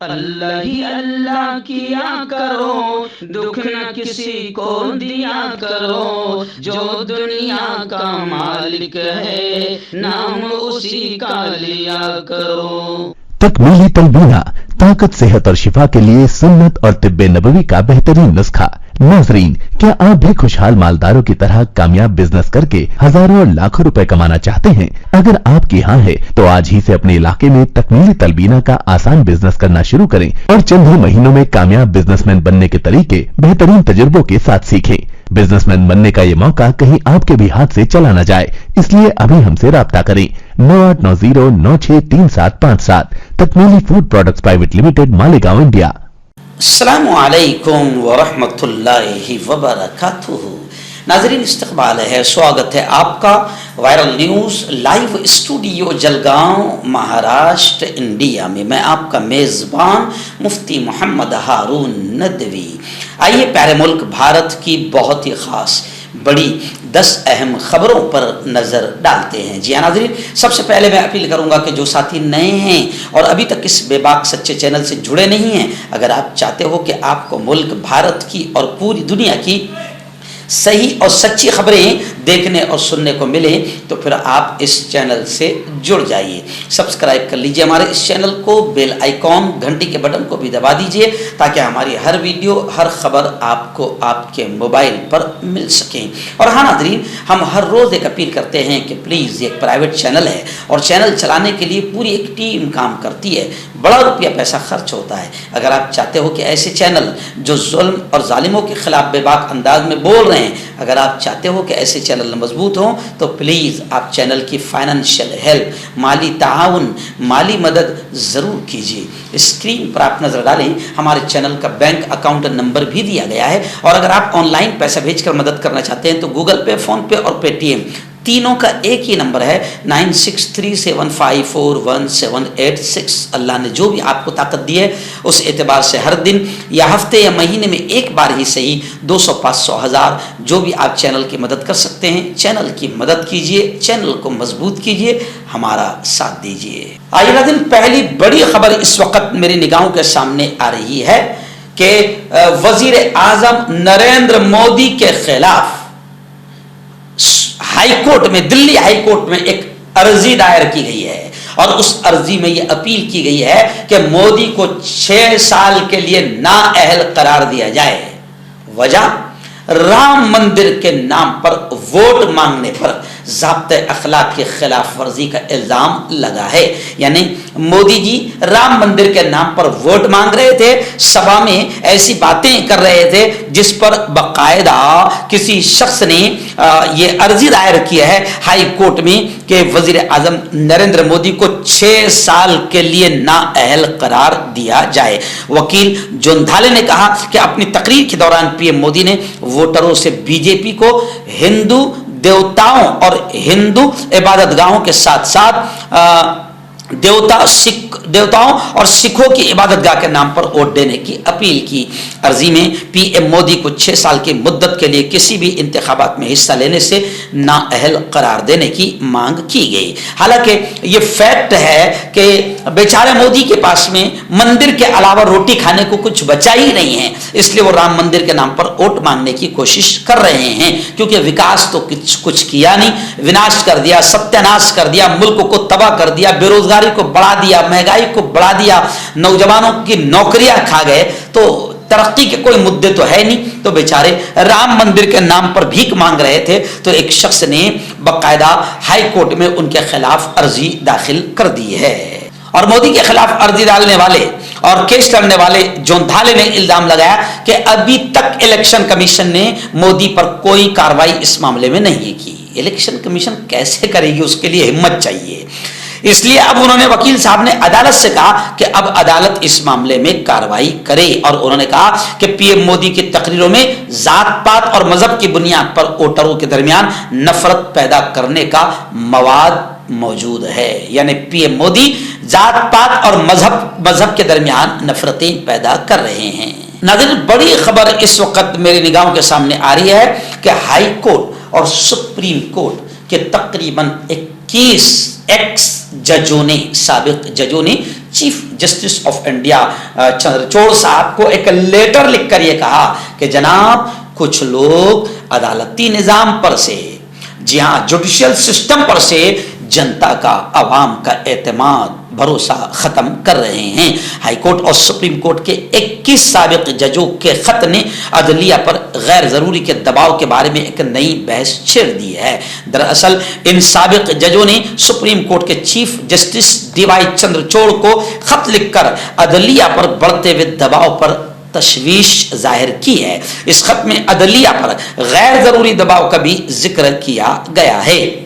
اللہ ہی اللہ کیا کرو، دکھ نہ کسی کو دیا کرو، جو دنیا کا مالک ہے نام اسی کا لیا کرو۔ تکمیلی تلبینہ، طاقت، صحت اور شفا کے لیے سنت اور طب نبوی کا بہترین نسخہ۔ ناظرین، کیا آپ بھی خوشحال مالداروں کی طرح کامیاب بزنس کر کے ہزاروں اور لاکھوں روپے کمانا چاہتے ہیں؟ اگر آپ کی ہاں ہے تو آج ہی سے اپنے علاقے میں تکمیلی تلبینہ کا آسان بزنس کرنا شروع کریں اور چند ہی مہینوں میں کامیاب بزنس مین بننے کے طریقے بہترین تجربوں کے ساتھ سیکھیں۔ بزنس مین بننے کا یہ موقع کہیں آپ کے بھی ہاتھ سے چلا نہ جائے، اس لیے ابھی ہم سے رابطہ کریں۔ 9890963757 Takmili food products private limited, Malegaon, India. السلام علیکم ورحمۃ اللہ وبرکاتہ۔ ناظرین، استقبال ہے، سواگت ہے آپ کا viral news live studio Jalgaon, Maharashtra, India میں۔ میں آپ کا میزبان مفتی محمد ہارون ندوی۔ آئیے پیارے ملک بھارت کی بہت ہی خاص بڑی 10 اہم خبروں پر نظر ڈالتے ہیں۔ جی ہاں ناظرین، سب سے پہلے میں اپیل کروں گا کہ جو ساتھی نئے ہیں اور ابھی تک اس بے باک سچے چینل سے جڑے نہیں ہیں، اگر آپ چاہتے ہو کہ آپ کو ملک بھارت کی اور پوری دنیا کی صحیح اور سچی خبریں دیکھنے اور سننے کو ملیں تو پھر آپ اس چینل سے جڑ جائیے، سبسکرائب کر لیجئے ہمارے اس چینل کو، بیل آئیکن گھنٹی کے بٹن کو بھی دبا دیجئے تاکہ ہماری ہر ویڈیو، ہر خبر آپ کو آپ کے موبائل پر مل سکیں۔ اور ہاں ناظرین، ہم ہر روز ایک اپیل کرتے ہیں کہ پلیز، یہ ایک پرائیویٹ چینل ہے اور چینل چلانے کے لیے پوری ایک ٹیم کام کرتی ہے، بڑا روپیہ پیسہ خرچ ہوتا ہے۔ اگر آپ چاہتے ہو کہ ایسے چینل جو ظلم اور ظالموں کے خلاف بے باک انداز میں بول رہے ہیں، اگر آپ چاہتے ہو کہ ایسے چینل مضبوط ہوں تو پلیز آپ چینل کی فائنینشیل ہیلپ، مالی تعاون، مالی مدد ضرور کیجیے۔ اسکرین پر آپ نظر ڈالیں، ہمارے چینل کا بینک اکاؤنٹ نمبر بھی دیا گیا ہے، اور اگر آپ آن لائن پیسہ بھیج کر مدد کرنا چاہتے ہیں تو گوگل پے، فون پے اور پے ٹی ایم تینوں کا ایک ہی نمبر ہے 9637541786۔ اللہ نے جو بھی آپ کو طاقت دی ہے اس اعتبار سے ہر دن یا ہفتے یا مہینے میں ایک بار ہی صحیح 200، 500، 1000 جو بھی آپ چینل کی مدد کر سکتے ہیں، چینل کی مدد کیجئے، چینل کو مضبوط کیجئے، ہمارا ساتھ دیجئے۔ آئیے ناظرین، پہلی بڑی خبر اس وقت میری نگاہوں کے سامنے آ رہی ہے کہ وزیر اعظم نریندر مودی کے خلاف ہائی کورٹ میں، دلی ہائی کورٹ میں ایک عرضی دائر کی گئی ہے، اور اس عرضی میں یہ اپیل کی گئی ہے کہ مودی کو 6 سال کے لیے نااہل قرار دیا جائے۔ وجہ، رام مندر کے نام پر ووٹ مانگنے پر ضابطۂ اخلاق کی خلاف ورزی کا الزام لگا ہے۔ یعنی مودی جی رام مندر کے نام پر ووٹ مانگ رہے تھے، سبھا میں ایسی باتیں کر رہے تھے جس پر باقاعدہ کسی شخص نے یہ عرضی دائر کیا ہے ہائی کورٹ میں کہ وزیر اعظم نریندر مودی کو 6 سال کے لیے نااہل قرار دیا جائے۔ وکیل جوندھالے نے کہا کہ اپنی تقریر کے دوران پی ایم مودی نے ووٹروں سے بی جے پی کو ہندو دیوتاؤں اور ہندو عبادت گاہوں کے ساتھ ساتھ دیوتاؤں اور سکھوں کی عبادت گاہ کے نام پر ووٹ دینے کی اپیل کی۔ عرضی میں پی ایم مودی کو 6 سال کی مدت کے لیے کسی بھی انتخابات میں حصہ لینے سے نااہل قرار دینے کی مانگ کی گئی۔ حالانکہ یہ فیکٹ ہے کہ بیچارے مودی کے پاس میں مندر کے علاوہ روٹی کھانے کو کچھ بچا ہی نہیں ہے، اس لیے وہ رام مندر کے نام پر ووٹ مانگنے کی کوشش کر رہے ہیں، کیونکہ وکاس تو کچھ کیا نہیں، وناش کر دیا، ستیاناش کر دیا، ملک کو تباہ کر دیا، بے روزگاری کو بڑھا دیا، مہنگائی کو بڑھا دیا، نوجوانوں کی نوکریاں کھا گئے، تو ترقی کے کوئی مدے تو ہے نہیں، تو بیچارے رام مندر کے نام پر بھیک مانگ رہے تھے، تو ایک شخص نے باقاعدہ ہائی کورٹ میں ان کے خلاف عرضی داخل کر دی ہے۔ اور مودی کے خلاف عرضی ڈالنے والے اور کیس لڑنے والے جوندھالے نے الزام لگایا کہ ابھی تک الیکشن کمیشن نے مودی پر کوئی کارروائی اس معاملے میں نہیں کی۔ الیکشن کمیشن کیسے کرے گی؟ اس کے لیے ہمت چاہیے۔ اس لیے اب انہوں نے، وکیل صاحب نے عدالت سے کہا کہ اب عدالت اس معاملے میں کارروائی کرے، اور انہوں نے کہا کہ پی ایم مودی کی تقریروں میں ذات پات اور مذہب کی بنیاد پر ووٹروں کے درمیان نفرت پیدا کرنے کا مواد موجود ہے۔ یعنی پی ایم مودی ذات پات اور مذہب کے درمیان نفرتیں پیدا کر رہے ہیں۔ ناظرین، بڑی خبر اس وقت میری نگاہوں کے سامنے آ رہی ہے کہ ہائی کورٹ اور سپریم کورٹ کے تقریباً 21 ایکس ججوں نے، سابق ججوں نے chief justice of India Chandrachud साहब को एक लेटर लिखकर ये कहा कि जनाब कुछ लोग अदालती निजाम पर से, जी हाँ, जुडिशियल सिस्टम पर से जनता का, आवाम का एतमाद, भरोसा खत्म कर रहे हैं। हाईकोर्ट और सुप्रीम कोर्ट के 21 साबिक जजों के खत ने अदलिया पर गैर जरूरी के दबाव के बारे में एक नई बहस छेड़ दी है। दरअसल इन साबिक जजों ने सुप्रीम कोर्ट के चीफ जस्टिस डीवाई चंद्रचूड़ को खत लिखकर अदलिया पर बढ़ते हुए दबाव पर तशवीश जाहिर की है। इस खत में अदलिया पर गैर जरूरी दबाव का भी जिक्र किया गया है।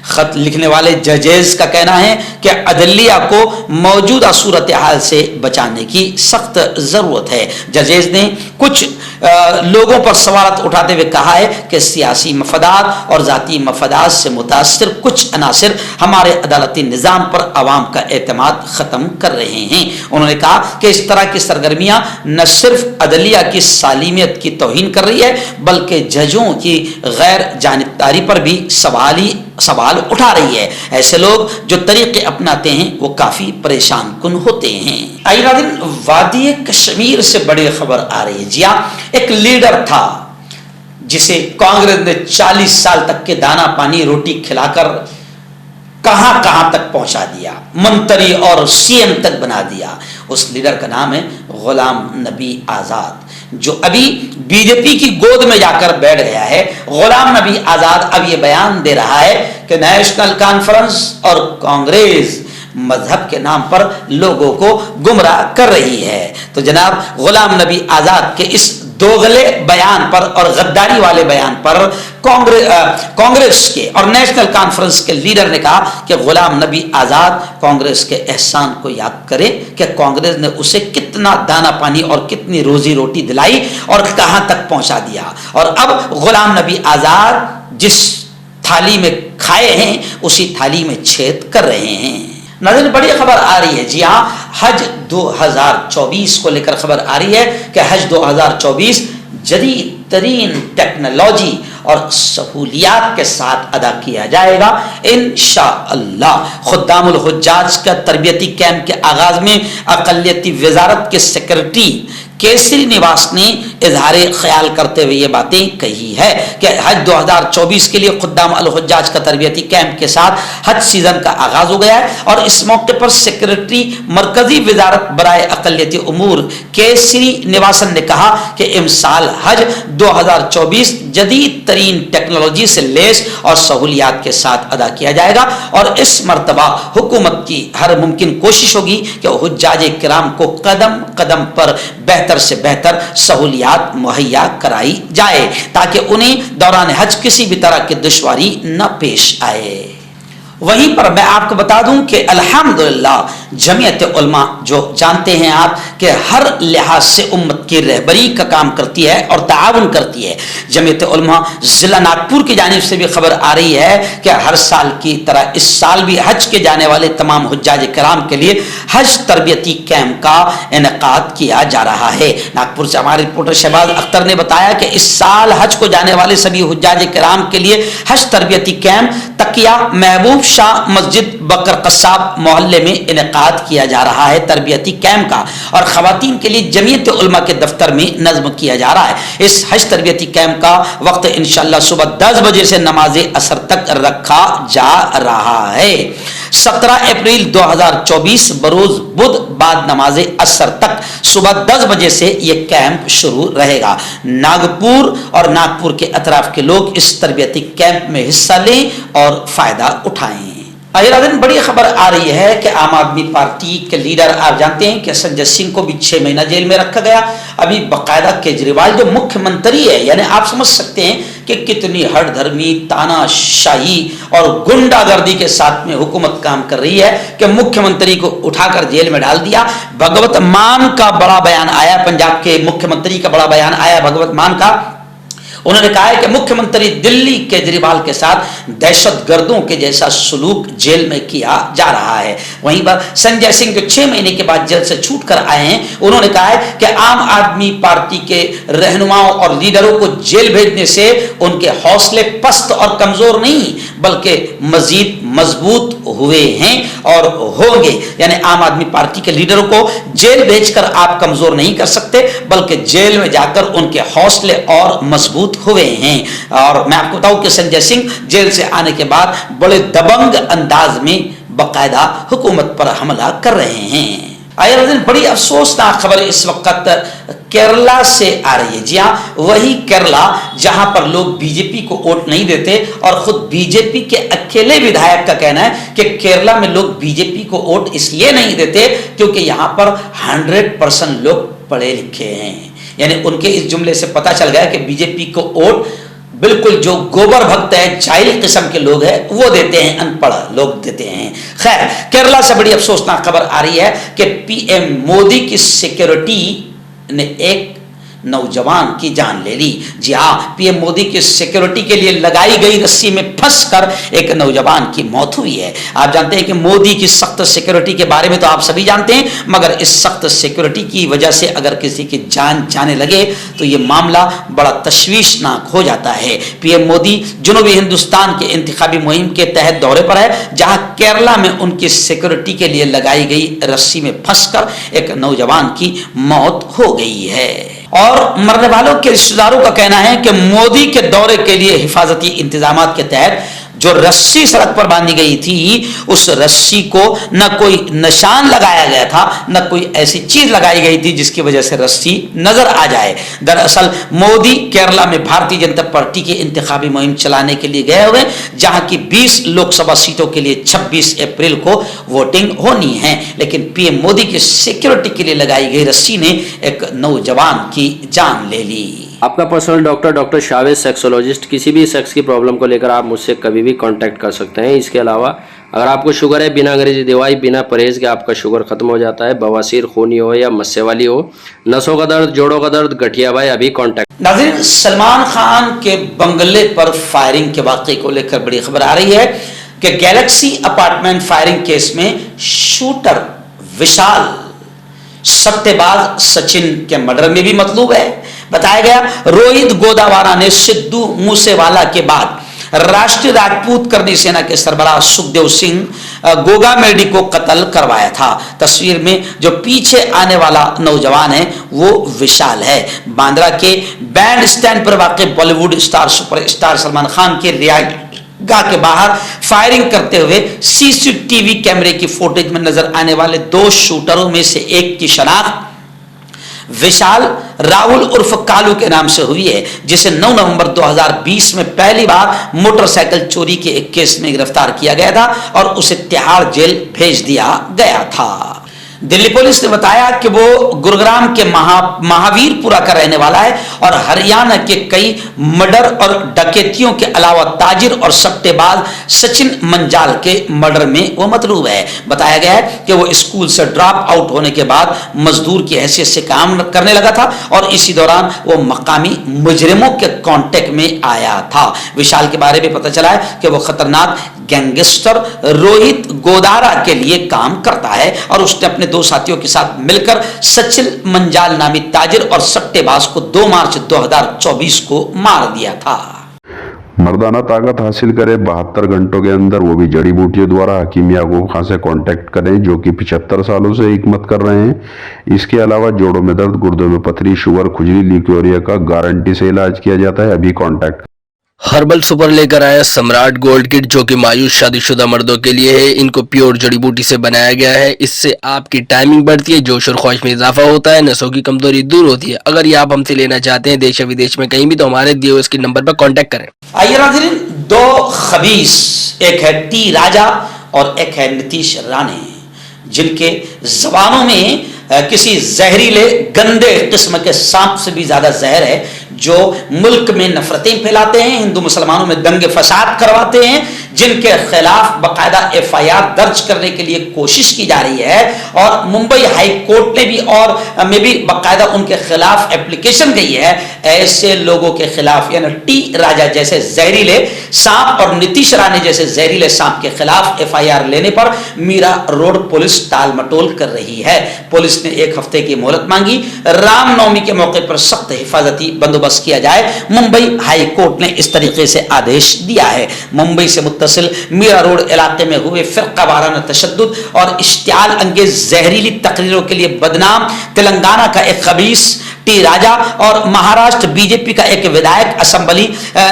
खत लिखने वाले जजेस का कहना है कि अदलिया को मौजूदा सूरत हाल से बचाने की सख्त जरूरत है। जजेस ने कुछ लोगों पर सवाल उठाते हुए कहा है कि सियासी मफादात और जाती मफादात से मुतासिर कुछ अनासिर हमारे अदालती निज़ाम पर आवाम का एतमाद ख़त्म कर रहे हैं। उन्होंने कहा कि इस तरह की सरगर्मियाँ न सिर्फ अदलिया की सालिमियत की तौहीन कर रही है बल्कि जजों की गैर जानिबदारी पर भी सवाल उठा रही है। ऐसे लोग जो तरीके अपनाते हैं वो काफ़ी परेशान कुन होते हैं। आइए नाज़रीन, वादी कश्मीर से बड़ी खबर आ रही है। जी हाँ, एक लीडर था जिसे कांग्रेस ने 40 साल तक के दाना पानी रोटी खिलाकर कहां कहां तक पहुंचा दिया, मंत्री और सीएम तक बना दिया। उस लीडर का नाम है गुलाम नबी आजाद, जो अभी बीजेपी की गोद में जाकर बैठ गया है। गुलाम नबी आजाद अब यह बयान दे रहा है कि नेशनल कॉन्फ्रेंस और कांग्रेस मजहब के नाम पर लोगों को गुमराह कर रही है। तो जनाब गुलाम नबी आजाद के इस दोगले बयान पर और गद्दारी वाले बयान पर कांग्रेस के और नेशनल कॉन्फ्रेंस के लीडर ने कहा कि गुलाम नबी आजाद कांग्रेस के एहसान को याद करे कि कांग्रेस ने उसे कितना दाना पानी और कितनी रोजी रोटी दिलाई और कहां तक पहुंचा दिया, और अब गुलाम नबी आजाद जिस थाली में खाए हैं उसी थाली में छेद कर रहे हैं। नाज़रीन, बड़ी खबर आ रही है। जी हाँ, हज 2024 को लेकर खबर आ रही है कि हज 2024 जदीद तरीन टेक्नोलॉजी और सहूलियात के साथ अदा किया जाएगा इंशाअल्लाह। खुद्दामुल हुज्जाज का तरबियती कैंप के आगाज में अक़लियती वजारत के सेक्रेटरी केसरी निवास ने इजहार ख्याल करते हुए ये बातें कही है कि हज 2024 के लिए खुद्दाम अल हुज्जाज का तरबियती कैंप के साथ हज सीजन का आगाज हो गया है, और इस मौके पर सेक्रेटरी मरकजी वजारत बराए अक़लियती उमूर केसरी निवासन ने कहा कि इमसाल हज 2024 जदीद तरीन टेक्नोलॉजी से लेस और सहूलियात के साथ अदा किया जाएगा, और इस मरतबा हुकूमत की हर मुमकिन कोशिश होगी कि हुज्जाज किराम को कदम कदम पर बेहतर से बेहतर सहूलियात मुहैया कराई जाए ताकि उन्हें दौरान हज किसी भी तरह की दुश्वारी न पेश आए। वहीं पर मैं आपको बता दूं कि अल्हम्दुलिल्लाह जमीयत उलमा, जो जानते हैं आप कि हर लिहाज से उम्मत की रहबरी का काम करती है और ताआवुन करती है, जमीयत उलमा जिला नागपुर की जानिब से भी खबर आ रही है कि हर साल की तरह इस साल भी हज के जाने वाले तमाम हुज्जाज कराम के लिए हज तरबियती कैंप का इनेकाद किया जा रहा है। नागपुर से हमारे रिपोर्टर शहबाज अख्तर ने बताया कि इस साल हज को जाने वाले सभी हुज्जाज कराम के लिए हज तरबियती कैंप तकिया महबूब शाह मस्जिद बकर कसाब मोहल्ले में इनेकाद किया जा रहा है तरबियती कैंप का, और खवातीन के लिए जमीयत उलमा के दफ्तर में नज़्म किया जा रहा है। इस हज तरबियती कैंप का वक्त इंशाअल्लाह सुबह 10 बजे से नमाज असर तक रखा जा रहा है। 17 अप्रैल 2024 बरोज बुध बाद नमाज असर तक सुबह 10 बजे से यह कैंप शुरू रहेगा। नागपुर और नागपुर के अतराफ के लोग इस तरबियती कैंप में हिस्सा लें और फायदा उठाएं। नाज़रीन, बड़ी खबर आ रही है कि आम आदमी पार्टी के लीडर, आप जानते हैं कि संजय सिंह को भी 6 महीना जेल में रखा गया। अभी बाकायदा केजरीवाल जो मुख्यमंत्री है, यानी आप समझ सकते हैं कि कितनी हठधर्मी, तानाशाही और गुंडागर्दी के साथ में हुकूमत काम कर रही है कि मुख्यमंत्री को उठाकर जेल में डाल दिया। भगवत मान का बड़ा बयान आया, पंजाब के मुख्यमंत्री का बड़ा बयान आया भगवत मान का। उन्होंने कहा है कि मुख्यमंत्री दिल्ली केजरीवाल के साथ दहशत गर्दों के जैसा सलूक जेल में किया जा रहा है। वहीं पर संजय सिंह जो 6 महीने के बाद जेल से छूट कर आए हैं, उन्होंने कहा है कि आम आदमी पार्टी के रहनुमाओं और लीडरों को जेल भेजने से उनके हौसले पस्त और कमजोर नहीं बल्कि मजीद मजबूत हुए हैं और होंगे। यानी आम आदमी पार्टी के लीडरों को जेल भेजकर आप कमजोर नहीं कर सकते बल्कि जेल में जाकर उनके हौसले और मजबूत हुए हैं। और मैं आपको बताऊं कि संजय सिंह जेल से आने के बाद बड़े दबंग अंदाज में बाकायदा हुकूमत पर हमला कर रहे हैं। बड़ी अफसोसनाक खबर इस वक्त केरला से आ रही है। जी हाँ, वही केरला जहां पर लोग बीजेपी को वोट नहीं देते और खुद बीजेपी के अकेले विधायक का कहना है कि केरला में लोग बीजेपी को वोट इसलिए नहीं देते क्योंकि यहां पर 100% लोग पढ़े लिखे हैं। यानी उनके इस जुमले से पता चल गया कि बीजेपी को वोट बिल्कुल जो गोबर भक्त है, जाहिल किस्म के लोग हैं वो देते हैं, अनपढ़ लोग देते हैं। खैर, केरला से बड़ी अफसोसनाक खबर आ रही है कि पीएम मोदी की सिक्योरिटी ने एक नौजवान की जान ले ली। जी हाँ, पीएम मोदी की सिक्योरिटी के लिए लगाई गई रस्सी में फंसकर एक नौजवान की मौत हुई है। आप जानते हैं कि मोदी की सख्त सिक्योरिटी के बारे में तो आप सभी जानते हैं, मगर इस सख्त सिक्योरिटी की वजह से अगर किसी की जान जाने लगे तो ये मामला बड़ा तशवीशनाक हो जाता है। पीएम मोदी जनूबी हिंदुस्तान के इंतखाबी मुहिम के तहत दौरे पर है, जहां केरला में उनकी सिक्योरिटी के लिए लगाई गई रस्सी में फंसकर एक नौजवान की मौत हो गई है। और मरने वालों के रिश्तेदारों का कहना है कि मोदी के दौरे के लिए हिफाजती इंतजामात के तहत जो रस्सी सड़क पर बांधी गई थी, उस रस्सी को न कोई निशान लगाया गया था, न कोई ऐसी चीज लगाई गई थी जिसकी वजह से रस्सी नजर आ जाए। दरअसल मोदी केरला में भारतीय जनता पार्टी की इंतखाबी मुहिम चलाने के लिए गए हुए, जहां की 20 लोकसभा सीटों के लिए 26 अप्रैल को वोटिंग होनी है। लेकिन पीएम मोदी की सिक्योरिटी के लिए लगाई गई रस्सी ने एक नौजवान की जान ले ली। आपका पर्सनल डॉक्टर शावेज सेक्सोलॉजिस्ट। किसी भी सेक्स की प्रॉब्लम को लेकर आप मुझसे कभी भी कांटेक्ट कर सकते हैं। इसके अलावा अगर आपको शुगर है, बिना अंग्रेजी दवाई, बिना परहेज के आपका शुगर खत्म हो जाता है, बवासीर, खूनी हो या मस्से वाली हो, नसों का दर्द, जोड़ों का दर्द, गठिया भाई, अभी कांटेक्ट। नाज़रीन, सलमान खान के बंगले पर फायरिंग के वाक़े को लेकर बड़ी खबर आ रही है कि गैलेक्सी अपार्टमेंट फायरिंग केस में शूटर विशाल सट्टेबाज सचिन के मर्डर में भी मतलूब है। बताया गया रोहित गोदावारा ने सिद्धू मूसेवाला के बाद राष्ट्रीय राजपूत करनी सेना के सरबराह सुखदेव सिंह गोगा मेडी को कत्ल करवाया था। तस्वीर में जो पीछे आने वाला नौजवान है वो विशाल है। बांद्रा के बैंड स्टैंड पर वाक़ बॉलीवुड स्टार सुपरस्टार सलमान खान के रिहाइश गाह के बाहर फायरिंग करते हुए सीसीटीवी कैमरे की फुटेज में नजर आने वाले 2 शूटरों में से एक की शनाख्त विशाल राहुल उर्फ कालू के नाम से हुई है, जिसे 9 नवंबर 2020 में पहली बार मोटरसाइकिल चोरी के एक केस में गिरफ्तार किया गया था और उसे तिहाड़ जेल भेज दिया गया था। दिल्ली पुलिस ने बताया कि वो गुरुग्राम के महावीरपुरा का रहने वाला है और हरियाणा के कई मर्डर और डकैतियों के अलावा ताजिर और सट्टेबाज सचिन मंजाल के मर्डर में वो मतलूब है। बताया गया है कि वो स्कूल से ड्रॉप आउट होने के बाद मजदूर की हैसियत से काम करने लगा था और इसी दौरान वो मकामी मुजरिमों के कांटेक्ट में आया था। विशाल के बारे में पता चला है कि वो खतरनाक गैंगस्टर रोहित गोदारा के लिए काम करता है और उसने अपने 2 साथियों के साथ मिलकर सचिन मंजाल नामी ताजिर और सट्टेबाज को 2 मार्च 2024 को मार दिया था। मर्दाना ताकत हासिल करे 72 घंटों के अंदर, वो भी जड़ी बूटियों द्वारा। हकीम याकूब खान से कांटेक्ट करें जो कि 75 सालों से हिकमत कर रहे हैं। इसके अलावा जोड़ों में दर्द, गुर्दों में पथरी, शुगर, खुजली, ल्यूकोरिया का गारंटी से इलाज किया जाता है। अभी कांटेक्ट। हर्बल सुपर लेकर आया सम्राट गोल्ड किट, जो कि मायूस शादीशुदा मर्दों के लिए है। इनको प्योर जड़ी बूटी से बनाया गया है। इससे आपकी टाइमिंग बढ़ती है, जोश और ख्वाहिश में इजाफा होता है, नसों की कमजोरी दूर होती है। अगर ये आप हमसे लेना चाहते हैं देश या विदेश में कहीं भी, तो हमारे दिए हुए स्क्रीन नंबर पर कांटेक्ट करें। आइए नाज़रीन, 2 खबीस, एक है टी राजा और एक है नीतीश राणे, जिनके जबानों में किसी जहरीले गंदे किस्म के सांप से भी ज्यादा जहर है, जो मुल्क में नफरतें फैलाते हैं, हिंदू मुसलमानों में दंगे फसाद करवाते हैं, جن کے خلاف باقاعدہ FIR درج کرنے کے لیے کوشش کی جا رہی ہے، اور ممبئی ہائی کورٹ نے بھی اور میں بھی باقاعدہ ان کے خلاف اپلیکیشن گئی ہے، ایسے لوگوں کے خلاف یعنی ٹی راجا جیسے زہریلے سانپ اور نتیش رانے جیسے زہریلے سانپ کے خلاف FIR لینے پر میرا روڈ پولیس ٹال مٹول کر رہی ہے۔ پولیس نے 1 ہفتے کی مہلت مانگی، رام نومی کے موقع پر سخت حفاظتی بندوبست کیا جائے۔ ممبئی ہائی کورٹ نے اس طریقے سے آدیش دیا ہے۔ ممبئی سے متصل میرا روڈ علاقے میں ہوئے فرقہ وارانہ تشدد اور اشتعال انگیز زہریلی تقریروں کے لیے بدنام تلنگانہ کا ایک خبیث ٹی راجا اور مہاراشٹر BJP کا ایک ودایک اسمبلی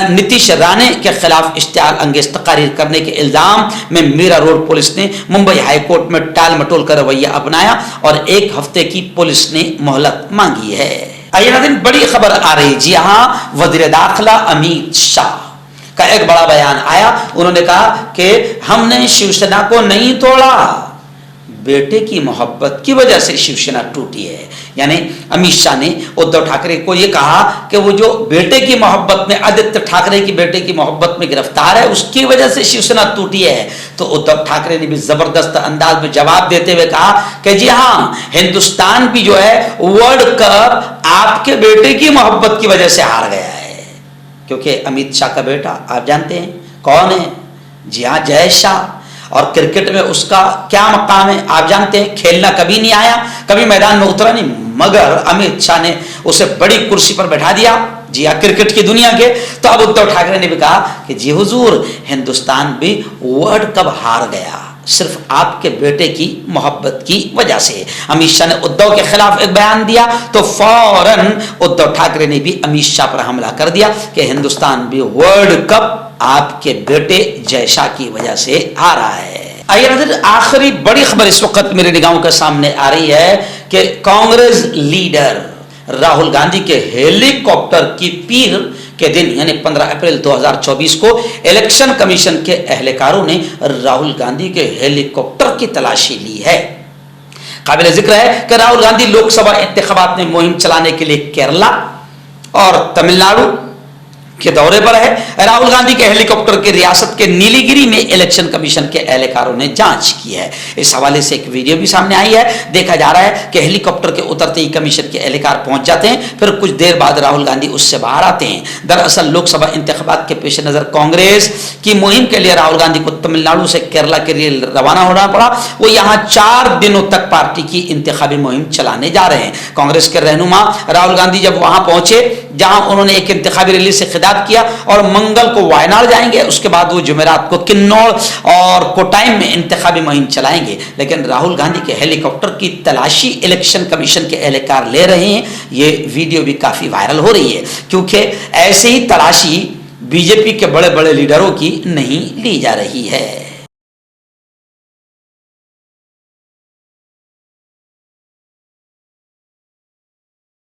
نتیش رانے کے خلاف اشتعال انگیز تقاریر کرنے کے الزام میں میرا روڈ پولیس نے ممبئی ہائی کورٹ میں ٹال مٹول کا رویہ اپنایا اور 1 ہفتے کی پولیس نے مہلت مانگی ہے۔ آئیے ناظرین، بڑی خبر آ رہی، جی ہاں، وزیر داخلہ امیت شاہ کا ایک بڑا بیان آیا۔ انہوں نے کہا کہ ہم نے شیو سینا کو نہیں توڑا، بیٹے کی محبت کی وجہ سے شیو سینا ٹوٹی ہے۔ یعنی امیت شاہ نے ادھو ٹھاکرے کو یہ کہا کہ وہ جو بیٹے کی محبت میں، آدتیہ ٹھاکرے کی بیٹے کی محبت میں گرفتار ہے، اس کی وجہ سے شیو سینا ٹوٹی ہے۔ تو ادھو ٹھاکرے نے بھی زبردست انداز میں جواب دیتے ہوئے کہا کہ جی ہاں، ہندوستان بھی جو ہے ورلڈ کپ آپ کے بیٹے کی محبت کی وجہ سے ہار گیا ہے۔ کیونکہ امیت شاہ کا بیٹا آپ جانتے ہیں کون ہے؟ جی ہاں، جے شاہ۔ اور کرکٹ میں اس کا کیا مقام ہے آپ جانتے ہیں، کھیلنا کبھی نہیں آیا، کبھی میدان میں اترا نہیں، مگر امیت شاہ نے اسے بڑی کرسی پر بیٹھا دیا، جی ہاں، کرکٹ کی دنیا کے۔ تو اب ادھو ٹھاکرے نے بھی کہا کہ جی حضور، ہندوستان بھی ورلڈ کپ ہار گیا صرف آپ کے بیٹے کی محبت کی وجہ سے۔ امیت شاہ نے ادھو کے خلاف ایک بیان دیا تو فوراً ادھو ٹھاکرے نے بھی امیت شاہ پر حملہ کر دیا کہ ہندوستان بھی ورلڈ کپ آپ کے بیٹے جے شاہ کی وجہ سے آ رہا ہے۔ آئیے ناظرین، آخری بڑی خبر اس وقت میرے نگاہوں کے سامنے آ رہی ہے کہ کانگریس لیڈر راہل گاندھی کے ہیلی کاپٹر کی پیر کے دن یعنی 15 اپریل 2024 کو الیکشن کمیشن کے اہلکاروں نے راہل گاندھی کے ہیلی کاپٹر کی تلاشی لی ہے۔ قابل ذکر ہے کہ راہل گاندھی لوک سبھا انتخابات میں مہم چلانے کے لیے کیرلا اور تمل ناڈو کے دورے پر ہے۔ راہل گاندھی کے ہیلی کاپٹر کی ریاست کے نیلی گری میں الیکشن کمیشن کے اہلکاروں نے جانچ کی ہے۔ اس حوالے سے ایک ویڈیو بھی سامنے آئی ہے۔ دیکھا جا رہا ہے کہ ہیلی کاپٹر کے اترتے ہی کمیشن کے اہلکار پہنچ جاتے ہیں، پھر کچھ دیر بعد راہل گاندھی اس سے باہر آتے ہیں۔ دراصل لوک سبھا انتخابات کے پیش نظر کانگریس کی مہم کے لیے راہل گاندھی کو تمل ناڈو سے کیرلا کے لیے روانہ ہونا پڑا۔ وہ یہاں 4 دنوں تک پارٹی کی انتخابی مہم چلانے جا رہے ہیں۔ کانگریس کے رہنما راہل گاندھی جب وہاں پہنچے جہاں انہوں نے ایک انتخابی ریلی سے خطاب کیا اور منگل کو وائناڈ جائیں گے، اس کے بعد وہ جمعرات کو کنوڑ اور کوٹائم میں انتخابی مہم چلائیں گے، لیکن راہل گاندھی کے ہیلی کاپٹر کی تلاشی الیکشن کمیشن کے اہلکار لے رہے ہیں۔ یہ ویڈیو بھی کافی وائرل ہو رہی ہے کیونکہ ایسے ہی تلاشی BJP کے بڑے بڑے لیڈروں کی نہیں لی جا رہی ہے۔